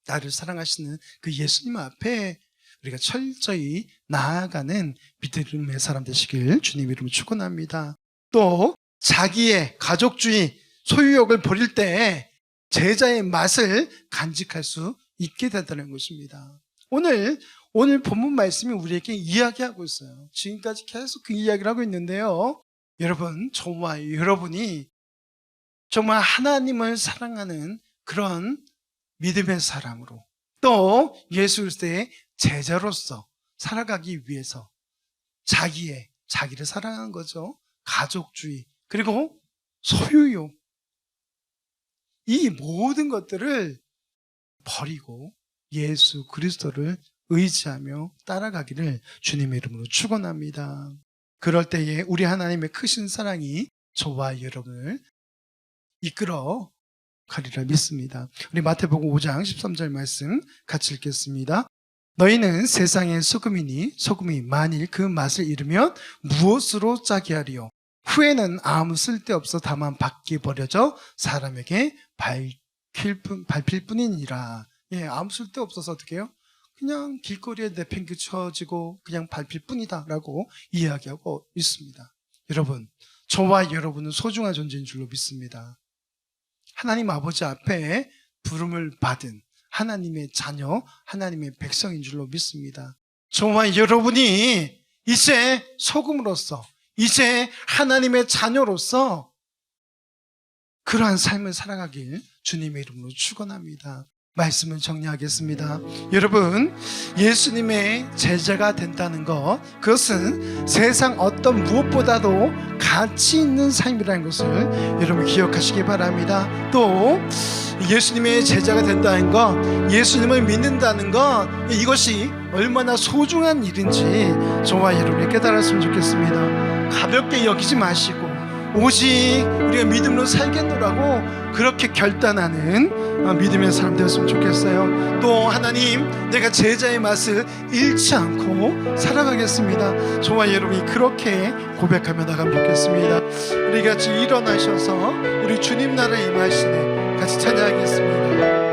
나를 사랑하시는 그 예수님 앞에 우리가 철저히 나아가는 믿음의 사람 되시길 주님 이름으로 축원합니다. 또 자기의 가족주의, 소유욕을 버릴 때 제자의 맛을 간직할 수 있게 된다는 것입니다. 오늘 본문 말씀이 우리에게 이야기하고 있어요. 지금까지 계속 그 이야기를 하고 있는데요. 여러분, 저와 여러분이 정말 하나님을 사랑하는 그런 믿음의 사람으로 또 예수 그리스도의 제자로서 살아가기 위해서 자기를 사랑하는 거죠. 가족주의, 그리고 소유욕, 이 모든 것들을 버리고 예수 그리스도를 의지하며 따라가기를 주님의 이름으로 축원합니다. 그럴 때에 우리 하나님의 크신 사랑이 저와 여러분을 이끌어 가리라 믿습니다. 우리 마태복음 5장 13절 말씀 같이 읽겠습니다. 너희는 세상의 소금이니 소금이 만일 그 맛을 잃으면 무엇으로 짜게 하리요? 후에는 아무 쓸데없어 다만 밖에 버려져 사람에게 밟힐 뿐이니라. 예, 아무 쓸데없어서 어떻게 해요? 그냥 길거리에 내팽개쳐지고 그냥 밟힐 뿐이다 라고 이야기하고 있습니다. 여러분, 저와 여러분은 소중한 존재인 줄로 믿습니다. 하나님 아버지 앞에 부름을 받은 하나님의 자녀, 하나님의 백성인 줄로 믿습니다. 저와 여러분이 이제 소금으로서, 이제 하나님의 자녀로서 그러한 삶을 살아가길 주님의 이름으로 축원합니다. 말씀을 정리하겠습니다. 여러분, 예수님의 제자가 된다는 것, 그것은 세상 어떤 무엇보다도 가치 있는 삶이라는 것을 여러분 기억하시기 바랍니다. 또 예수님의 제자가 된다는 것, 예수님을 믿는다는 것, 이것이 얼마나 소중한 일인지 저와 여러분이 깨달았으면 좋겠습니다. 가볍게 여기지 마시고 오직 우리가 믿음으로 살겠노라고 그렇게 결단하는 믿음의 사람 되었으면 좋겠어요. 또 하나님, 내가 제자의 맛을 잃지 않고 살아가겠습니다. 저와 여러분이 그렇게 고백하며 나가면 좋겠습니다. 우리 같이 일어나셔서 우리 주님 나라에 임하시네 같이 찬양하겠습니다.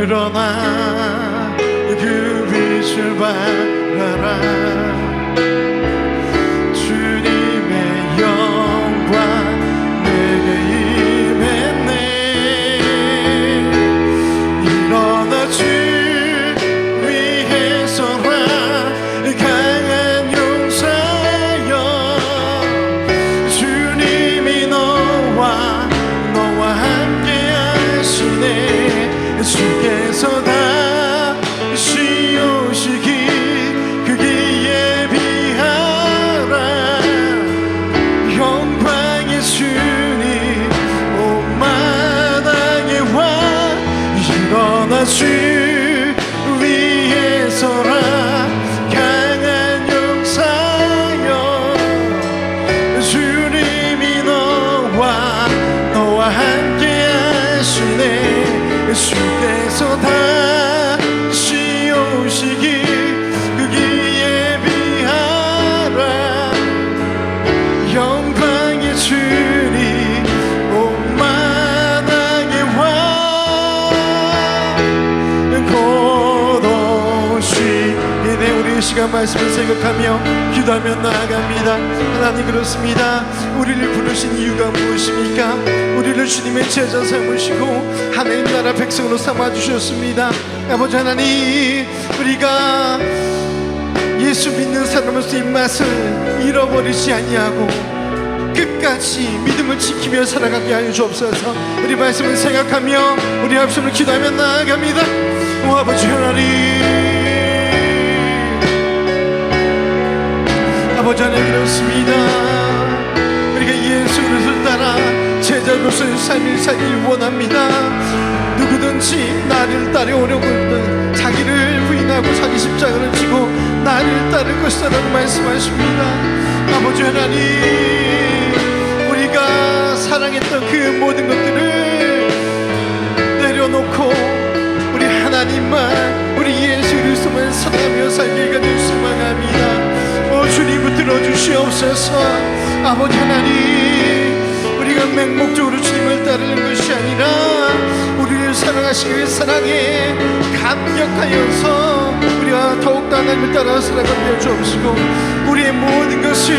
일어나 그 빛을 발하라. 주님의 영광 내게 임했네. 일어나 주 위에 서라 강한 용사여. 주님이 너와 함께 하시네. 주께서 다시 오시기 그기에 비하라. 영광의 주님 온 마당에 와. 일어나 주 위에 서라 강한 용사여. 주님이 너와 함께 하시네. 주께서 다시 오시기 그기에 비하라. 영광의 주님 온 마당에 와. 곧 오시네. 우리 이 시간 말씀을 생각하며 기도하며 나아갑니다. 하나님, 그렇습니다. 우리를 부르신 이유가 무엇입니까? 우리를 주님의 제자 삼으시고 하나님 나라 백성으로 삼아주셨습니다. 아버지 하나님, 우리가 예수 믿는 사람으로서 입맛을 잃어버리지 아니하고 끝까지 믿음을 지키며 살아가게 하여 주옵소서. 우리 말씀을 생각하며 우리 합심을 기도하며 나아갑니다. 오 아버지 하나님, 아버지 하나님, 그렇습니다. 우리가 예수 그리스도를 따라 제자로서의 삶을 살길 원합니다. 누구든지 나를 따르려고 하면 자기를 부인하고 자기 십자가를 지고 나를 따를 것이다 라고 말씀하십니다. 아버지 하나님, 우리가 사랑했던 그 모든 것들을 내려놓고 우리 하나님만, 우리 예수 그리스도만 사랑하며 살기가 될 소망합니다. 주님 들어주시옵소서. 아버지 하나님, 우리가 맹목적으로 주님을 따르는 것이 아니라 우리를 사랑하시기 위해 사랑에 감격하여서 우리가 더욱더 하나님을 따라 살아가며 주옵시고 우리의 모든 것을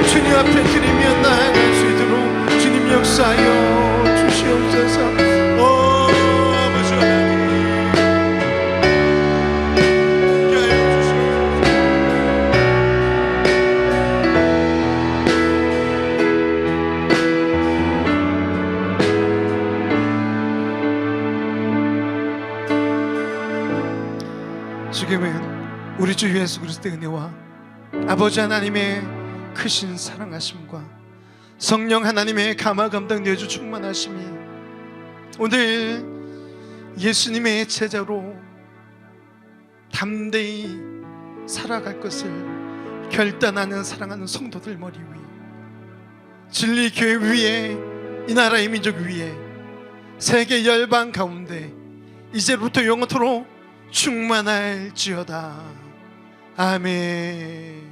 주님 앞에 드리며 나아갈 수 있도록 주님 역사하여 주시옵소서. 아버지 하나님, 지금은 우리 주 예수 그리스도의 은혜와 아버지 하나님의 크신 사랑하심과 성령 하나님의 감화 감당 내주 충만하심이 오늘 예수님의 제자로 담대히 살아갈 것을 결단하는 사랑하는 성도들 머리 위에, 진리교회 위에, 이 나라의 민족 위에, 세계 열방 가운데 이제부터 영원토록 충만할지어다. 아멘.